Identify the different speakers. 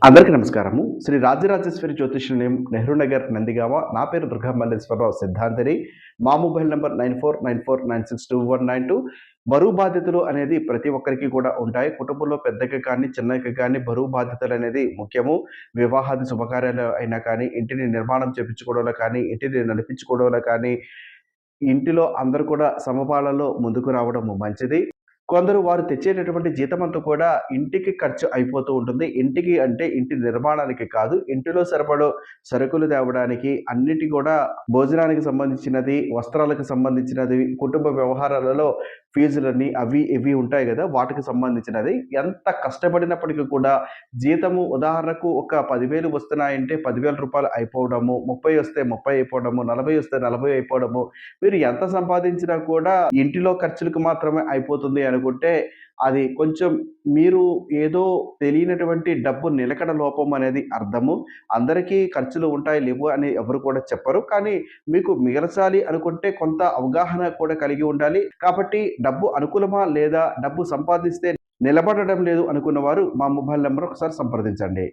Speaker 1: అందరికీ నమస్కారము. శ్రీ రాజరాజేశ్వరి జ్యోతిష్యాలయం, నెహ్రూ నగర్, నందిగామ. నా పేరు దుర్గా మల్లేశ్వరరావు సిద్ధాంతిని. మా మొబైల్ నంబర్ 9494962192. బరువు బాధ్యతలు అనేది ప్రతి ఒక్కరికి కూడా ఉంటాయి. కుటుంబంలో పెద్దకి కానీ, చిన్నకి కానీ బరువు బాధ్యతలనేది ముఖ్యము. వివాహాది శుభకార్యాలు అయినా కానీ, ఇంటిని నిర్మాణం చేపించుకోవడంలో కానీ, ఇంటిని నడిపించుకోవడంలో కానీ, ఇంటిలో అందరూ కూడా సమపాలలో ముందుకు రావడం మంచిది. కొందరు వారు తెచ్చేటటువంటి జీతమంతా కూడా ఇంటికి ఖర్చు అయిపోతూ ఉంటుంది. ఇంటికి అంటే ఇంటి నిర్మాణానికి కాదు. ఇంటిలో సరిపడో సరుకులు తేవడానికి, అన్నిటి కూడా భోజనానికి సంబంధించినది, వస్త్రాలకు సంబంధించినది, కుటుంబ వ్యవహారాలలో ఫీజులని అవి ఇవి ఉంటాయి గదా! వాటికి సంబంధించినది. ఎంత కష్టపడినప్పటికీ కూడా జీతము ఉదాహరణకు ఒక 10,000 వస్తున్నాయంటే రూ. 10,000 అయిపోవడము, 30 వస్తే 30 అయిపోవడము, 40 వస్తే 40 అయిపోవడము. మీరు ఎంత సంపాదించినా కూడా ఇంటిలో ఖర్చులకు మాత్రమే అయిపోతుంది అనుకుంటే, అది కొంచెం మీరు ఏదో తెలియనటువంటి డబ్బు నిలకడ లోపం అనేది అర్థము. అందరికీ ఖర్చులు ఉంటాయి, లేవు అని ఎవరు కూడా చెప్పరు. కానీ మీకు మిగల్చాలి అనుకుంటే కొంత అవగాహన కూడా కలిగి ఉండాలి. కాబట్టి డబ్బు అనుకూలమా? లేదా డబ్బు సంపాదిస్తే నిలబడడం లేదు అనుకున్న వారు మా మొబైల్ నంబర్ ఒకసారి సంప్రదించండి.